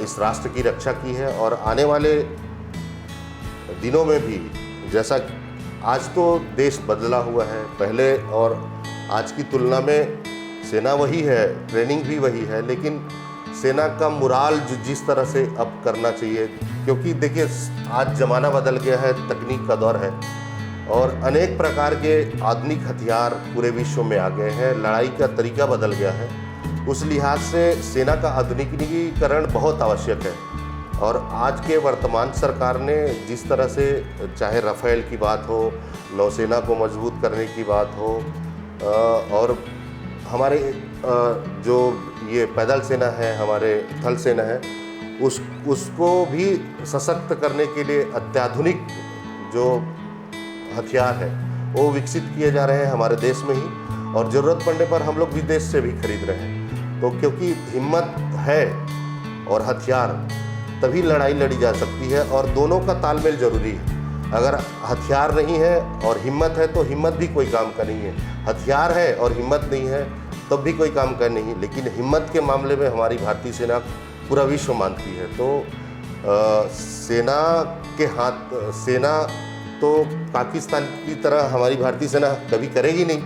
इस राष्ट्र की रक्षा की है। और आने वाले दिनों में भी, जैसा आज तो देश बदला हुआ है, पहले और आज की तुलना में सेना वही है, ट्रेनिंग भी वही है, लेकिन सेना का मुराल जिस तरह से अब करना चाहिए, क्योंकि देखिए आज ज़माना बदल गया है, तकनीक का दौर है और अनेक प्रकार के आधुनिक हथियार पूरे विश्व में आ गए हैं, लड़ाई का तरीका बदल गया है। उस लिहाज से सेना का आधुनिकीकरण बहुत आवश्यक है। और आज के वर्तमान सरकार ने जिस तरह से, चाहे राफेल की बात हो, नौसेना को मजबूत करने की बात हो, और हमारे जो ये पैदल सेना है, हमारे थल सेना है, उसको भी सशक्त करने के लिए अत्याधुनिक जो हथियार है वो विकसित किए जा रहे हैं हमारे देश में ही, और ज़रूरत पड़ने पर हम लोग विदेश से भी खरीद रहे हैं। तो क्योंकि हिम्मत है और हथियार, तभी लड़ाई लड़ी जा सकती है, और दोनों का तालमेल ज़रूरी है। अगर हथियार नहीं है और हिम्मत है तो हिम्मत भी कोई काम का नहीं है, हथियार है और हिम्मत नहीं है तब भी कोई काम का नहीं। लेकिन हिम्मत के मामले में हमारी भारतीय सेना पूरा विश्व मानती है। तो सेना के हाथ, सेना तो पाकिस्तान की तरह हमारी भारतीय सेना कभी करेगी नहीं।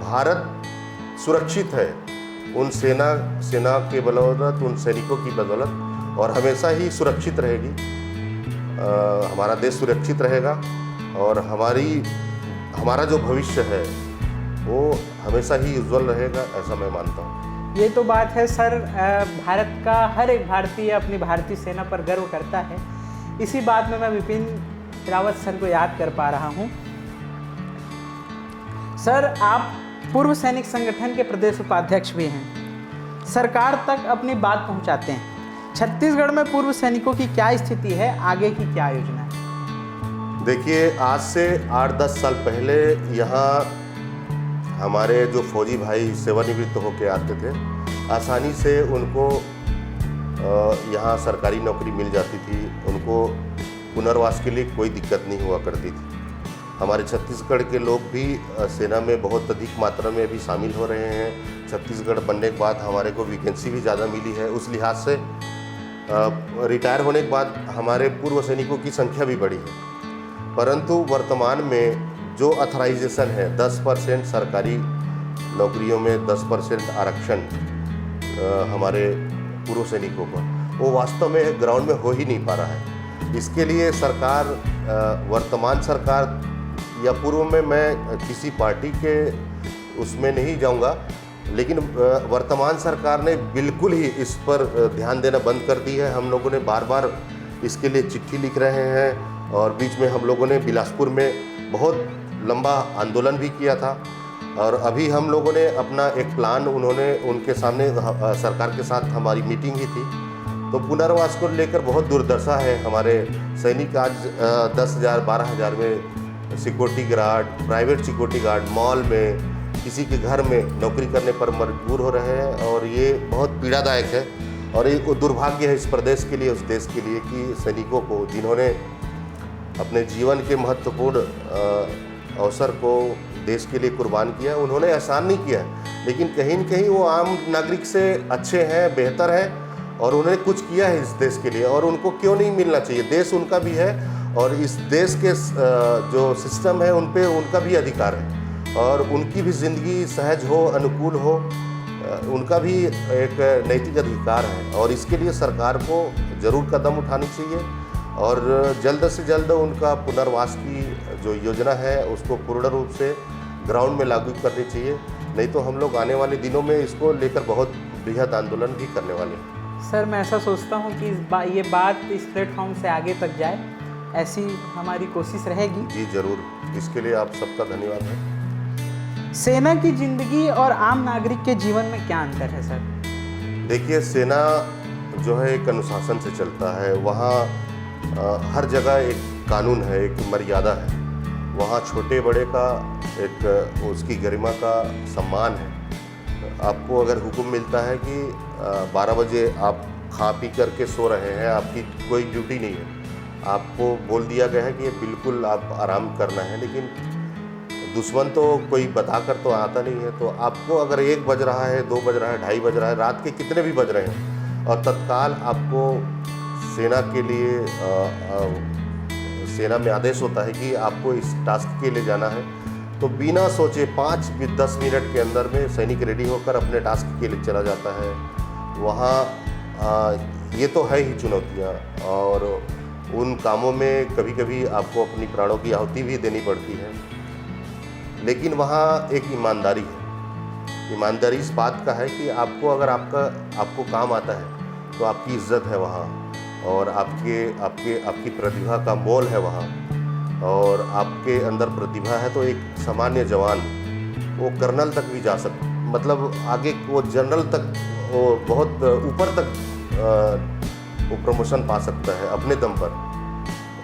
भारत सुरक्षित है उन सेना के बदौलत, उन सैनिकों की बदौलत, और हमेशा ही सुरक्षित रहेगी। हमारा देश सुरक्षित रहेगा और हमारा जो भविष्य है वो हमेशा ही उज्जवल रहेगा, ऐसा मैं मानता हूँ। ये तो बात है सर, भारत का हर एक भारतीय अपनी भारतीय सेना पर गर्व करता है। इसी बात में मैं विपिन रावत सर को याद कर पा रहा हूँ। सर, आप पूर्व सैनिक संगठन के प्रदेश उपाध्यक्ष भी हैं, सरकार तक अपनी बात पहुँचाते हैं। छत्तीसगढ़ में पूर्व सैनिकों की क्या स्थिति है, आगे की क्या योजना है? देखिए, आज से 8-10 साल पहले यहाँ हमारे जो फौजी भाई सेवानिवृत्त होकर आते थे, आसानी से उनको यहाँ सरकारी नौकरी मिल जाती थी, उनको पुनर्वास के लिए कोई दिक्कत नहीं हुआ करती थी। हमारे छत्तीसगढ़ के लोग भी सेना में बहुत अधिक मात्रा में अभी शामिल हो रहे हैं। छत्तीसगढ़ बनने के बाद हमारे को वैकेंसी भी ज़्यादा मिली है, उस लिहाज से रिटायर होने के बाद हमारे पूर्व सैनिकों की संख्या भी बढ़ी है। परंतु वर्तमान में जो अथराइजेशन है, 10% सरकारी नौकरियों में 10% आरक्षण हमारे पूर्व सैनिकों का, वो वास्तव में ग्राउंड में हो ही नहीं पा रहा है। इसके लिए सरकार, वर्तमान सरकार या पूर्व में मैं किसी पार्टी के उसमें नहीं जाऊंगा, लेकिन वर्तमान सरकार ने बिल्कुल ही इस पर ध्यान देना बंद कर दी है। हम लोगों ने बार बार इसके लिए चिट्ठी लिख रहे हैं, और बीच में हम लोगों ने बिलासपुर में बहुत लंबा आंदोलन भी किया था। और अभी हम लोगों ने अपना एक प्लान उन्होंने उनके सामने सरकार के साथ हमारी मीटिंग ही थी, तो पुनर्वास को लेकर बहुत दुर्दशा है। हमारे सैनिक आज 10,000 12,000 में security guard, private security guard, mall में, किसी के घर में नौकरी करने पर मजबूर हो रहे हैं और ये बहुत पीड़ादायक है। और ये दुर्भाग्य है इस प्रदेश के लिए, उस देश के लिए कि सैनिकों को जिन्होंने अपने जीवन के महत्वपूर्ण अवसर को देश के लिए कुर्बान किया, उन्होंने एहसान नहीं किया, लेकिन कहीं न कहीं वो आम नागरिक से अच्छे हैं, बेहतर हैं और उन्होंने कुछ किया है इस देश के लिए और उनको क्यों नहीं मिलना चाहिए। देश उनका भी है और इस देश के जो सिस्टम है उन पे उनका भी अधिकार है और उनकी भी ज़िंदगी सहज हो, अनुकूल हो, उनका भी एक नैतिक अधिकार है और इसके लिए सरकार को ज़रूर कदम उठानी चाहिए और जल्द से जल्द उनका पुनर्वास की जो योजना है उसको पूर्ण रूप से ग्राउंड में लागू करनी चाहिए। नहीं तो हम लोग आने वाले दिनों में इसको लेकर बहुत बृहद आंदोलन भी करने वाले हैं। सर, मैं ऐसा सोचता हूँ कि ये बात इस प्लेटफॉर्म से आगे तक जाए, ऐसी हमारी कोशिश रहेगी। जी ज़रूर, इसके लिए आप सबका धन्यवाद है। सेना की ज़िंदगी और आम नागरिक के जीवन में क्या अंतर है सर? देखिए, सेना जो है एक अनुशासन से चलता है। वहाँ हर जगह एक कानून है, एक मर्यादा है। वहाँ छोटे बड़े का एक उसकी गरिमा का सम्मान है। आपको अगर हुक्म मिलता है कि 12 बजे आप खा पी करके सो रहे हैं, आपकी कोई ड्यूटी नहीं है, आपको बोल दिया गया है कि ये बिल्कुल आप आराम करना है, लेकिन दुश्मन तो कोई बता कर तो आता नहीं है। तो आपको अगर 1 बज रहा है, 2 बज रहा है, 2:30 बज रहा है, रात के कितने भी बज रहे हैं और तत्काल आपको सेना के लिए सेना में आदेश होता है कि आपको इस टास्क के लिए जाना है, तो बिना सोचे 5-10 मिनट के अंदर में सैनिक रेडी होकर अपने टास्क के लिए चला जाता है। वहाँ ये तो है ही चुनौतियाँ और उन कामों में कभी कभी आपको अपनी प्राणों की आहुति भी देनी पड़ती है, लेकिन वहाँ एक ईमानदारी है। ईमानदारी इस बात का है कि आपको अगर आपको काम आता है तो आपकी इज्जत है वहाँ और आपकी प्रतिभा का मोल है वहाँ और आपके अंदर प्रतिभा है तो एक सामान्य जवान वो कर्नल तक भी जा सकता, मतलब आगे वो जनरल तक, वो बहुत ऊपर तक वो प्रमोशन पा सकता है अपने दम पर।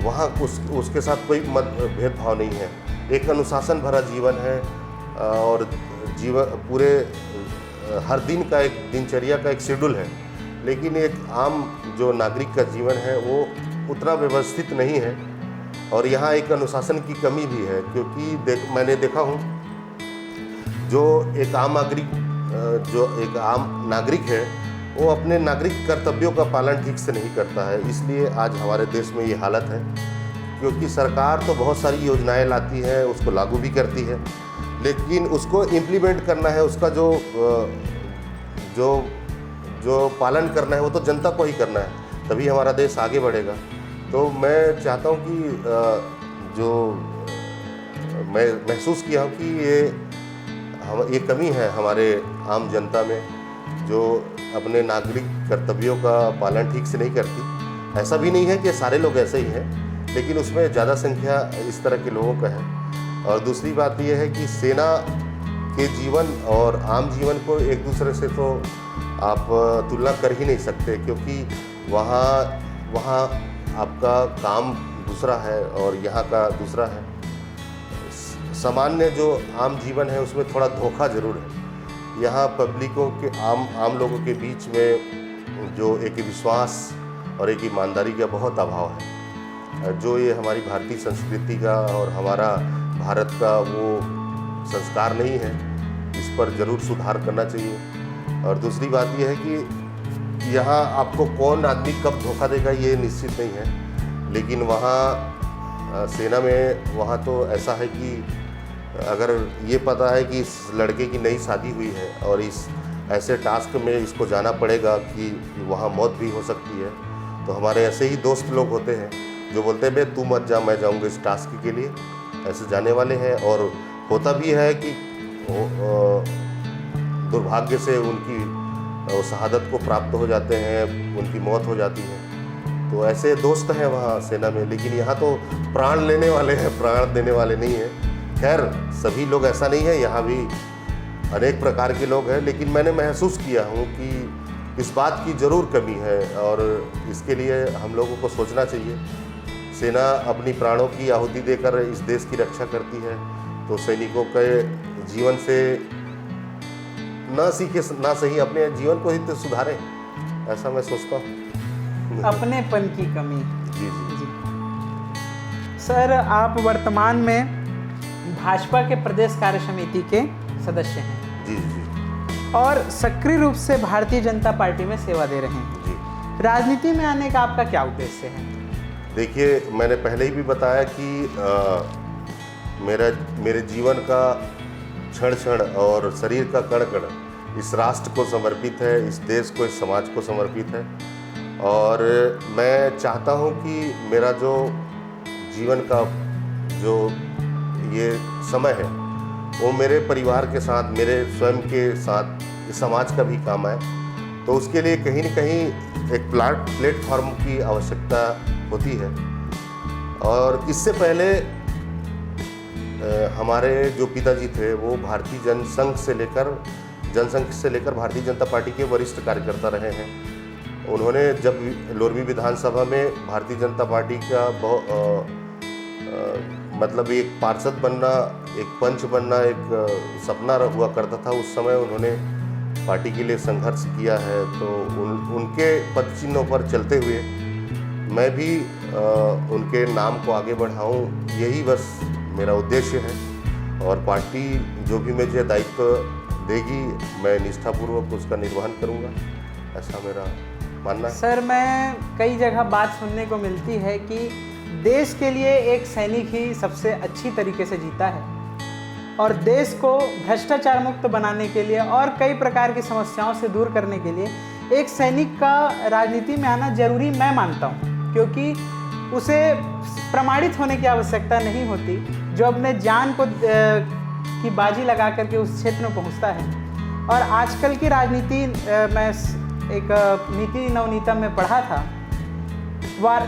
वहाँ उसके साथ कोई भेदभाव नहीं है। एक अनुशासन भरा जीवन है और पूरे हर दिन का एक दिनचर्या का एक शेड्यूल है, लेकिन एक आम जो नागरिक का जीवन है वो उतना व्यवस्थित नहीं है और यहाँ एक अनुशासन की कमी भी है, क्योंकि मैंने देखा हूँ जो एक आम नागरिक है वो अपने नागरिक कर्तव्यों का पालन ठीक से नहीं करता है। इसलिए आज हमारे देश में ये हालत है, क्योंकि सरकार तो बहुत सारी योजनाएं लाती है, उसको लागू भी करती है, लेकिन उसको इम्प्लीमेंट करना है, उसका जो पालन करना है वो तो जनता को ही करना है, तभी हमारा देश आगे बढ़ेगा। तो मैं चाहता हूँ कि जो मैं महसूस किया हूँ कि ये कमी है हमारे आम जनता में, जो अपने नागरिक कर्तव्यों का पालन ठीक से नहीं करती। ऐसा भी नहीं है कि सारे लोग ऐसे ही हैं, लेकिन उसमें ज़्यादा संख्या इस तरह के लोगों का है। और दूसरी बात यह है कि सेना के जीवन और आम जीवन को एक दूसरे से तो आप तुलना कर ही नहीं सकते, क्योंकि वहाँ आपका काम दूसरा है और यहाँ का दूसरा है। सामान्य जो आम जीवन है उसमें थोड़ा धोखा ज़रूर है। यहाँ पब्लिकों के आम लोगों के बीच में जो एक विश्वास और एक ईमानदारी का बहुत अभाव है, जो ये हमारी भारतीय संस्कृति का और हमारा भारत का वो संस्कार नहीं है। इस पर ज़रूर सुधार करना चाहिए। और दूसरी बात ये है कि यहाँ आपको कौन आदमी कब धोखा देगा ये निश्चित नहीं है, लेकिन वहाँ सेना में वहाँ तो ऐसा है कि अगर ये पता है कि इस लड़के की नई शादी हुई है और इस ऐसे टास्क में इसको जाना पड़ेगा कि वहाँ मौत भी हो सकती है, तो हमारे ऐसे ही दोस्त लोग होते हैं जो बोलते हैं बे तू मत जा, मैं जाऊँगा इस टास्क के लिए। ऐसे जाने वाले हैं और होता भी है कि दुर्भाग्य से उनकी शहादत को प्राप्त हो जाते हैं, उनकी मौत हो जाती है। तो तो ऐसे दोस्त हैं वहाँ सेना में, लेकिन यहाँ तो प्राण लेने वाले हैं, प्राण देने वाले नहीं हैं। खैर सभी लोग ऐसा नहीं है, यहाँ भी अनेक प्रकार के लोग हैं, लेकिन मैंने महसूस किया हूँ कि इस बात की ज़रूर कमी है और इसके लिए हम लोगों को सोचना चाहिए। सेना अपनी प्राणों की आहुति देकर इस देश की रक्षा करती है, तो सैनिकों के जीवन से ना सीखे ना सही अपने जीवन को ही तो सुधारें, ऐसा मैं सोचता हूँ। अपनेपन की कमी। जी जी जी सर, आप वर्तमान में भाजपा के प्रदेश कार्य समिति के सदस्य हैं जी जी और सक्रिय रूप से भारतीय जनता पार्टी में सेवा दे रहे हैं। जी। राजनीति में आने का आपका क्या उद्देश्य है? देखिए, मैंने पहले ही भी बताया कि मेरे जीवन का क्षण क्षण और शरीर का कण कण इस राष्ट्र को समर्पित है, इस देश को, इस समाज को समर्पित है। और मैं चाहता हूँ कि मेरा जो जीवन का जो ये समय है वो मेरे परिवार के साथ, मेरे स्वयं के साथ, इस समाज का भी काम आए। तो उसके लिए कहीं न कहीं एक प्लेटफॉर्म की आवश्यकता होती है। और इससे पहले हमारे जो पिताजी थे वो भारतीय जनसंघ से लेकर भारतीय जनता पार्टी के वरिष्ठ कार्यकर्ता रहे हैं। उन्होंने जब लोरमी विधानसभा में भारतीय जनता पार्टी का मतलब एक पार्षद बनना, एक पंच बनना एक सपना हुआ करता था, उस समय उन्होंने पार्टी के लिए संघर्ष किया है। तो उनके पद चिन्हों पर चलते हुए मैं भी उनके नाम को आगे बढ़ाऊं, यही बस मेरा उद्देश्य है। और पार्टी जो भी मुझे दायित्व देगी मैं निष्ठापूर्वक उसका निर्वहन करूंगा, ऐसा मेरा मानना है। सर, मैं कई जगह बात सुनने को मिलती है कि देश के लिए एक सैनिक ही सबसे अच्छी तरीके से जीता है और देश को भ्रष्टाचार मुक्त बनाने के लिए और कई प्रकार की समस्याओं से दूर करने के लिए एक सैनिक का राजनीति में आना जरूरी मैं मानता हूँ, क्योंकि उसे प्रमाणित होने की आवश्यकता नहीं होती, जो अपने जान को की बाजी लगा करके उस क्षेत्र में पहुँचता है। और आजकल की राजनीति मैं एक नीति नवनीतम में पढ़ा था,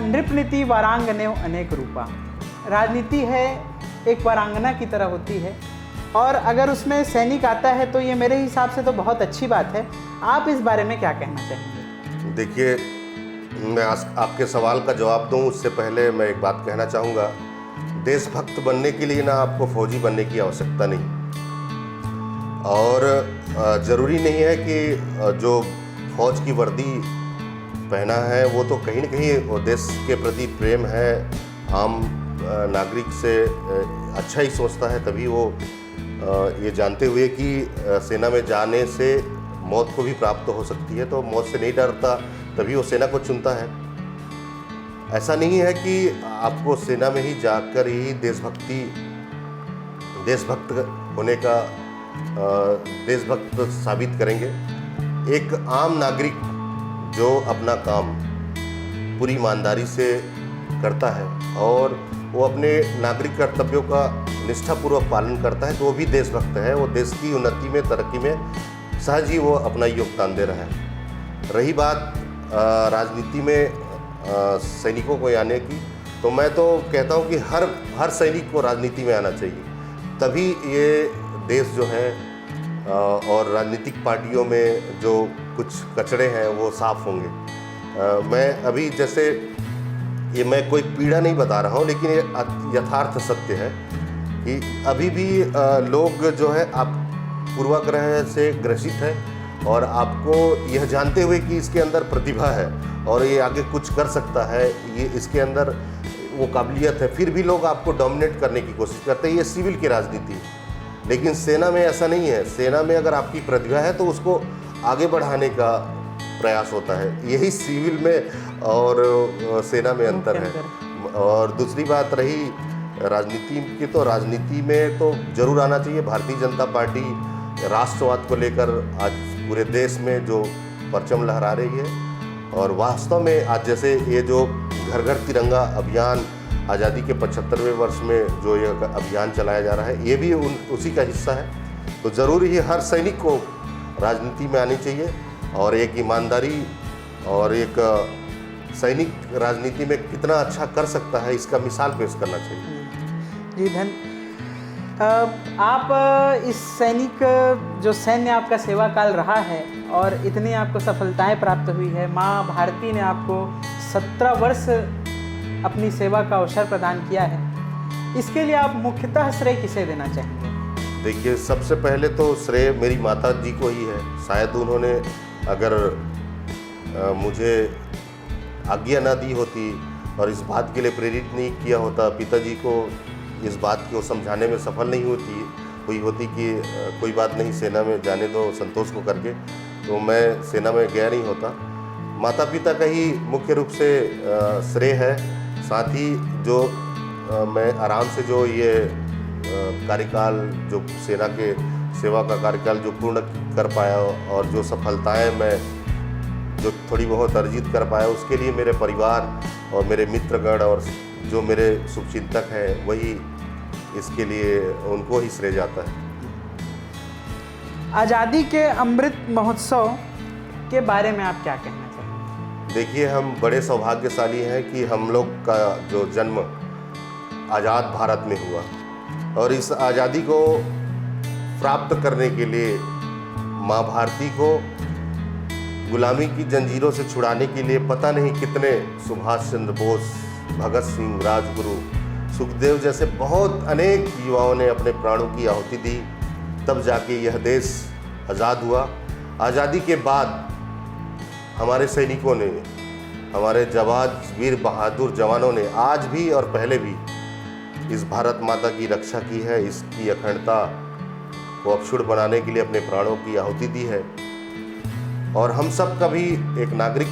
नृप नीति वारांगने अनेक रूपा। राजनीति है एक वारांगना की तरह होती है और अगर उसमें सैनिक आता है तो ये मेरे हिसाब से तो बहुत अच्छी बात है। आप इस बारे में क्या कहना चाहेंगे? देखिए, मैं आपके सवाल का जवाब दूं उससे पहले मैं एक बात कहना चाहूँगा। देशभक्त बनने के लिए ना आपको फौजी बनने की आवश्यकता नहीं, और ज़रूरी नहीं है कि जो फौज की वर्दी पहना है वो तो कहीं न कहीं वो देश के प्रति प्रेम है, आम नागरिक से अच्छा ही सोचता है, तभी वो ये जानते हुए कि सेना में जाने से मौत को भी प्राप्त हो सकती है तो मौत से नहीं डरता, तभी वो सेना को चुनता है। ऐसा नहीं है कि आपको सेना में ही जाकर ही देशभक्त होने का देशभक्त साबित करेंगे। एक आम नागरिक जो अपना काम पूरी ईमानदारी से करता है और वो अपने नागरिक कर्तव्यों का निष्ठापूर्वक पालन करता है तो वो भी देशभक्त है। वो देश की उन्नति में, तरक्की में सहज ही वो अपना योगदान दे रहा है। रही बात राजनीति में सैनिकों को आने की, तो मैं तो कहता हूँ कि हर सैनिक को राजनीति में आना चाहिए, तभी ये देश जो है और राजनीतिक पार्टियों में जो कुछ कचरे हैं वो साफ होंगे। मैं अभी जैसे ये मैं कोई पीड़ा नहीं बता रहा हूँ, लेकिन ये यथार्थ सत्य है कि अभी भी लोग जो है आप पूर्वाग्रह से ग्रसित है और आपको यह जानते हुए कि इसके अंदर प्रतिभा है और ये आगे कुछ कर सकता है, ये इसके अंदर वो काबिलियत है, फिर भी लोग आपको डोमिनेट करने की कोशिश करते हैं। ये सिविल की राजनीति है, लेकिन सेना में ऐसा नहीं है। सेना में अगर आपकी प्रतिभा है तो उसको आगे बढ़ाने का प्रयास होता है। यही सिविल में और सेना में अंतर है। और दूसरी बात रही राजनीति की, तो राजनीति में तो जरूर आना चाहिए। भारतीय जनता पार्टी राष्ट्रवाद को लेकर आज पूरे देश में जो परचम लहरा रही है, और वास्तव में आज जैसे ये जो घर घर तिरंगा अभियान आज़ादी के 75वें वर्ष में जो ये अभियान चलाया जा रहा है, ये भी उसी का हिस्सा है। तो ज़रूर ही हर सैनिक को राजनीति में आनी चाहिए और एक ईमानदारी और एक सैनिक राजनीति में कितना अच्छा कर सकता है, इसका मिसाल पेश करना चाहिए। जी आप इस सैनिक जो सैन्य आपका सेवा काल रहा है और इतनी आपको सफलताएं प्राप्त हुई है, माँ भारती ने आपको 17 वर्ष अपनी सेवा का अवसर प्रदान किया है, इसके लिए आप मुख्यतः श्रेय किसे देना चाहेंगे? देखिए, सबसे पहले तो श्रेय मेरी माता जी को ही है। शायद उन्होंने अगर मुझे आज्ञा ना दी होती और इस बात के लिए प्रेरित नहीं किया होता, पिताजी को इस बात को समझाने में सफल नहीं हुई होती कि कोई बात नहीं, सेना में जाने दो संतोष को करके, तो मैं सेना में गया नहीं होता। माता पिता का ही मुख्य रूप से श्रेय है। साथ ही जो मैं आराम से जो ये कार्यकाल, जो सेना के सेवा का कार्यकाल जो पूर्ण कर पाया और जो सफलताएं मैं जो थोड़ी बहुत अर्जित कर पाया, उसके लिए मेरे परिवार और मेरे मित्रगण और जो मेरे शुभचिंतक हैं, वही इसके लिए उनको ही श्रेय जाता है। आज़ादी के अमृत महोत्सव के बारे में आप क्या कहना चाहेंगे? देखिए, हम बड़े सौभाग्यशाली हैं कि हम लोग का जो जन्म आज़ाद भारत में हुआ और इस आज़ादी को प्राप्त करने के लिए माँ भारती को गुलामी की जंजीरों से छुड़ाने के लिए पता नहीं कितने सुभाष चंद्र बोस, भगत सिंह, राजगुरु, सुखदेव जैसे बहुत अनेक युवाओं ने अपने प्राणों की आहुति दी, तब जाके यह देश आज़ाद हुआ। आज़ादी के बाद हमारे सैनिकों ने, हमारे जवान वीर बहादुर जवानों ने आज भी और पहले भी इस भारत माता की रक्षा की है, इसकी अखंडता को अक्षुण्ण बनाने के लिए अपने प्राणों की आहुति दी है। और हम सब का भी एक नागरिक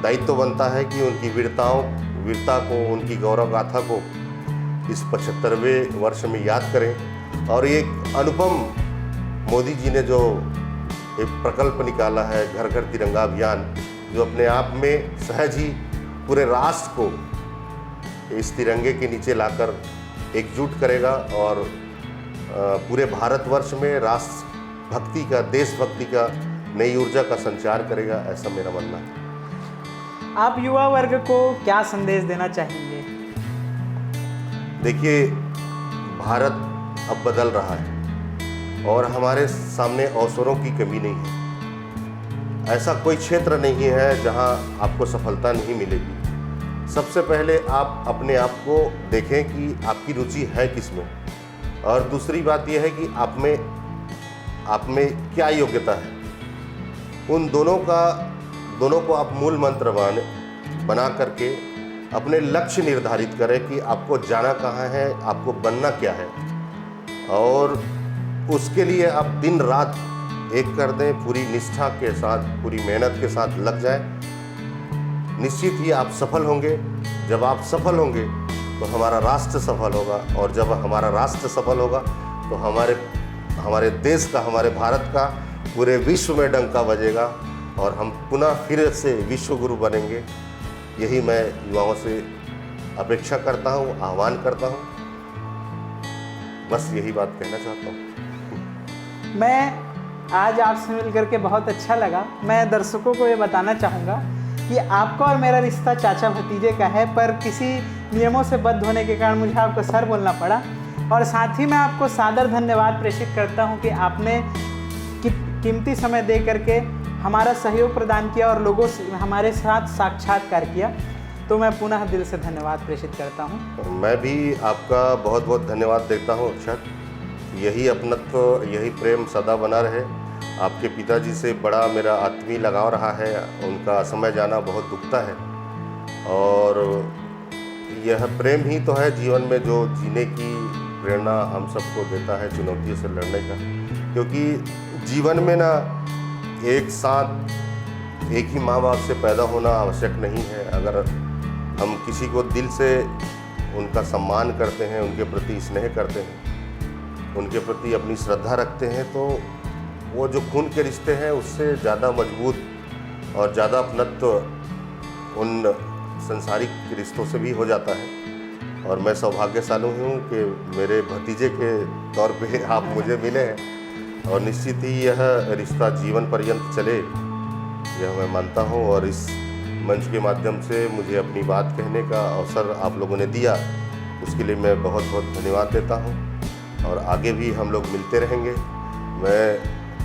दायित्व बनता है कि उनकी वीरता को, उनकी गौरव गाथा को इस 75वें वर्ष में याद करें। और एक अनुपम मोदी जी ने जो एक प्रकल्प निकाला है, घर घर तिरंगा अभियान, जो अपने आप में सहज ही पूरे राष्ट्र को इस तिरंगे के नीचे लाकर एकजुट करेगा और पूरे भारतवर्ष में राष्ट्र भक्ति का, देशभक्ति का नई ऊर्जा का संचार करेगा, ऐसा मेरा मानना है। आप युवा वर्ग को क्या संदेश देना चाहेंगे? देखिए, भारत अब बदल रहा है और हमारे सामने अवसरों की कमी नहीं है। ऐसा कोई क्षेत्र नहीं है जहां आपको सफलता नहीं मिलेगी। सबसे पहले आप अपने आप को देखें कि आपकी रुचि है किसमें, और दूसरी बात यह है कि आप में क्या योग्यता है। उन दोनों को आप मूल मंत्र बना करके अपने लक्ष्य निर्धारित करें कि आपको जाना कहाँ है, आपको बनना क्या है, और उसके लिए आप दिन रात एक कर दें, पूरी निष्ठा के साथ, पूरी मेहनत के साथ लग जाए। निश्चित ही आप सफल होंगे। जब आप सफल होंगे तो हमारा राष्ट्र सफल होगा, और जब हमारा राष्ट्र सफल होगा तो हमारे देश का, हमारे भारत का पूरे विश्व में डंका बजेगा और हम पुनः फिर से विश्व गुरु बनेंगे। यही मैं युवाओं से अपेक्षा करता हूँ, आह्वान करता हूँ। बस यही बात कहना चाहता हूँ। मैं आज आपसे मिलकर के बहुत अच्छा लगा। मैं दर्शकों को ये बताना चाहूँगा कि आपका और मेरा रिश्ता चाचा भतीजे का है, पर किसी नियमों से बद्ध होने के कारण मुझे आपको सर बोलना पड़ा। और साथ ही मैं आपको सादर धन्यवाद प्रेषित करता हूँ कि आपने कीमती समय दे करके हमारा सहयोग प्रदान किया और लोगों से हमारे साथ साक्षात्कार किया। तो मैं पुनः दिल से धन्यवाद प्रेषित करता हूँ। मैं भी आपका बहुत बहुत धन्यवाद देता हूँ अक्षर। यही अपनत्व, यही प्रेम सदा बना रहे। आपके पिताजी से बड़ा मेरा आत्मीय लगाव रहा है, उनका समय जाना बहुत दुखता है, और यह प्रेम ही तो है जीवन में जो जीने की प्रेरणा हम सबको देता है, चुनौतियों से लड़ने का। क्योंकि जीवन में ना एक साथ एक ही माँ बाप से पैदा होना आवश्यक नहीं है। अगर हम किसी को दिल से उनका सम्मान करते हैं, उनके प्रति स्नेह करते हैं, उनके प्रति अपनी श्रद्धा रखते हैं, तो वो जो खून के रिश्ते हैं उससे ज़्यादा मजबूत और ज़्यादा अपनत्व उन संसारिक रिश्तों से भी हो जाता है। और मैं सौभाग्यशाली हूँ कि मेरे भतीजे के तौर पे आप मुझे मिले हैं, और निश्चित ही यह रिश्ता जीवन पर्यंत चले, यह मैं मानता हूँ। और इस मंच के माध्यम से मुझे अपनी बात कहने का अवसर आप लोगों ने दिया, उसके लिए मैं बहुत बहुत धन्यवाद देता हूँ। और आगे भी हम लोग मिलते रहेंगे। मैं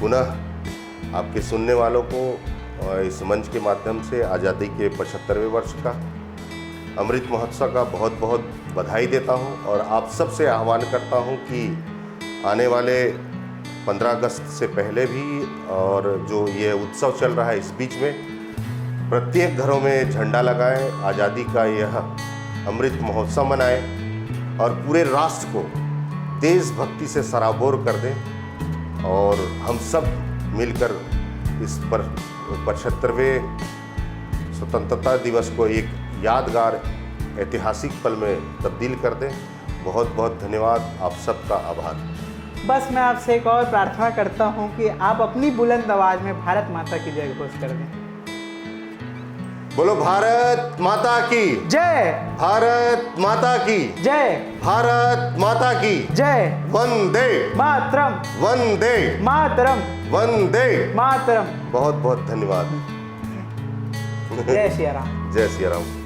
पुनः आपके सुनने वालों को इस मंच के माध्यम से आज़ादी के 75वें वर्ष का, अमृत महोत्सव का बहुत बहुत बधाई देता हूँ और आप सबसे आह्वान करता हूँ कि आने वाले 15 अगस्त से पहले भी और जो ये उत्सव चल रहा है इस बीच में प्रत्येक घरों में झंडा लगाएं, आज़ादी का यह अमृत महोत्सव मनाएं और पूरे राष्ट्र को देशभक्ति से सराबोर कर दें और हम सब मिलकर इस 75वें स्वतंत्रता दिवस को एक यादगार ऐतिहासिक पल में तब्दील कर दें। बहुत बहुत धन्यवाद, आप सबका आभार। बस मैं आपसे एक और प्रार्थना करता हूँ कि आप अपनी बुलंद आवाज़ में भारत माता की जय घोष कर दें। बोलो भारत माता की जय, भारत माता की जय, भारत माता की जय, वंदे मातरम, वंदे मातरम, वंदे। मातरम। बहुत बहुत धन्यवाद। जय सिया राम। जय सिया राम।